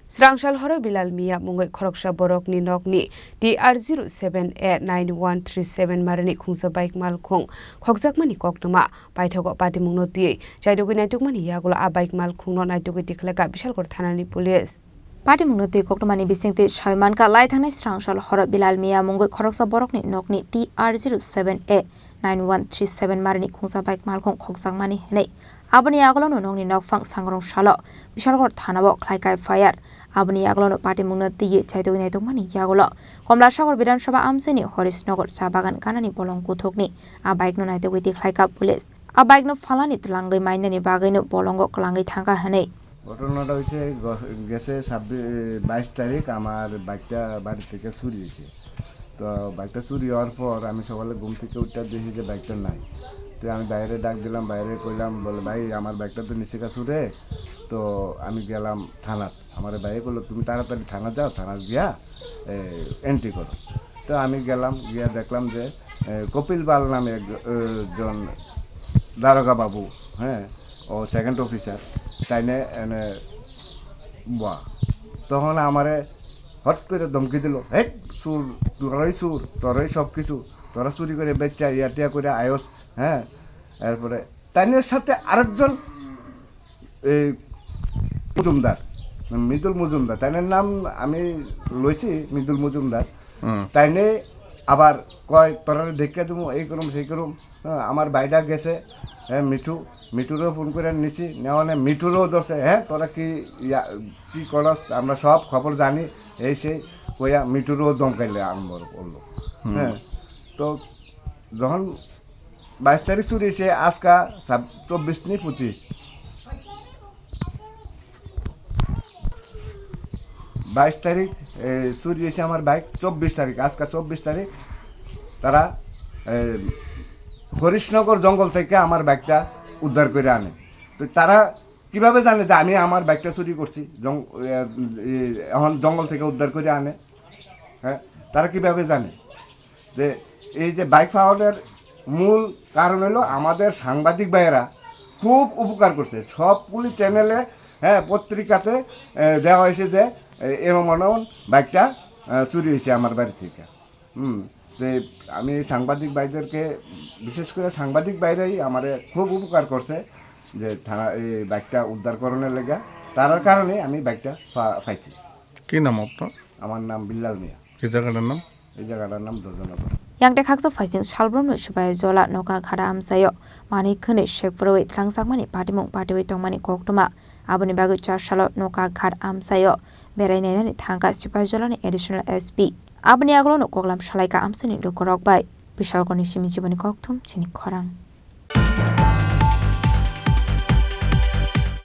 Srangshal horo Bilal Mia mungoi khoroksa borokni nokni DR07A9137 marani khungsa bike malkhung khokjakmani koknuma paithago patimungno ti chaidogui naitukmani yagulo a bike malkhungno naitugui tikhlaka bishalgor thanani police Patimungno ti koknumani bisingti Shaimanka lai thangnai Srangshal horo Bilal Mia mungoi khoroksa borokni nokni DR07A9137 marani khungsa bike malkhung khokjakmani henai aboni aglono nongni nokfang sangrong shalo bishalgor thanabo khlaikai fire aboni aglono patimungno ti chaidogui naitukmani yagulo Komlasagor Bidansabha amsini Horisnagar Chabagan kanani bolong kuthokni a bike no naitugui tikhlaika police a bike no falani tlangai mainani bagaino bolongo klangai thanga hanei ঘটনাটা হচ্ছে গেছে 22 তারিখ আমার বাইকটা বাড়ি থেকে চুরি হয়েছে তো বাইকটা চুরি হওয়ার পর আমি সকালে ঘুম থেকে উঠে দেখি যে বাইকটা নাই তো আমি বাইরে ডাক দিলাম বাইরে কইলাম বলে ভাই আমার বাইকটা তো নিচে ছুড়ে তো আমি গেলাম থানাত আমার ভাই বলল তুমি তাড়াতাড়ি থানা যাও থানা গিয়া এন্ট্রি করো তো আমি গেলাম গিয়া দেখলাম যে কপিল পাল নামে একজন দারোগা বাবু হ্যাঁ ও সেকেন্ড অফিসার তাইনে এনে বা তখন আমারে হট করে ধমকি দিল হে সুর তোরই সব কিছু তোরা চুরি করে বেচা ইয়াটিয়া করে আয়স হ্যাঁ এরপরে তাইনের সাথে আরেকজন এই মজুমদার মৃদুল মজুমদার তাইনের নাম আমি লইছি মৃদুল মজুমদার তাইনে আবার কয় তোরা দেখে দেবো এই করুম সেই করুম আমার বাইডা গেছে হ্যাঁ মিঠুরও ফোন করে নিছি নেওয়া মিঠুরও ধরছে হ্যাঁ তোরা কি করস আমরা সব খবর জানি এই সেই কইয়া মিঠুরও দমকাইলে আরম্ভ করলো হ্যাঁ তো যখন 22 তারিখ চুরি সে আজকা 24 নি 25 22 তারিখ চুরি হয়েছে আমার বাইক 24 তারিখ আজকা 24 তারিখ তারা হরিশনগর জঙ্গল থেকে আমার বাইকটা উদ্ধার করে আনে তো তারা কিভাবে জানে যে আমি আমার বাইকটা চুরি করছি এখন জঙ্গল থেকে উদ্ধার করে আনে হ্যাঁ তারা কিভাবে জানে যে এই যে বাইক পাওয়ার মূল কারণ হলো আমাদের সাংবাদিক ভাইয়েরা খুব উপকার করছে সব পুলিশ চ্যানেলে হ্যাঁ পত্রিকাতে দেওয়া হয়েছে যে এমন বাইকটা চুরি হয়েছে আমার বাড়ি থেকে যে আমি সাংবাদিক ভাইদেরকে বিশেষ করে সাংবাদিক ভাইরাই আমার খুব উপকার করছে যে থানা এই বাইকটা উদ্ধারকরণের লেগে তার কারণে আমি বাইকটা পাইছি। কি নাম আপনার? আমার নাম বিল্লাল মিয়া। এই জায়গাটার নাম? এই জায়গাটার নাম দর্জনগর। Yang khaksa faising salbrom subaya jola noka khara amsayo mani khane shekproi thlangsakmani partimoi tongmani koktuma aboni bagu 4 salo noka khar amsayo berai nainani thangka subaya jola ni additional SP aboni aglo no koklam shalaika amsani dokorok bai bishal koni simi jibani koktum chini khorang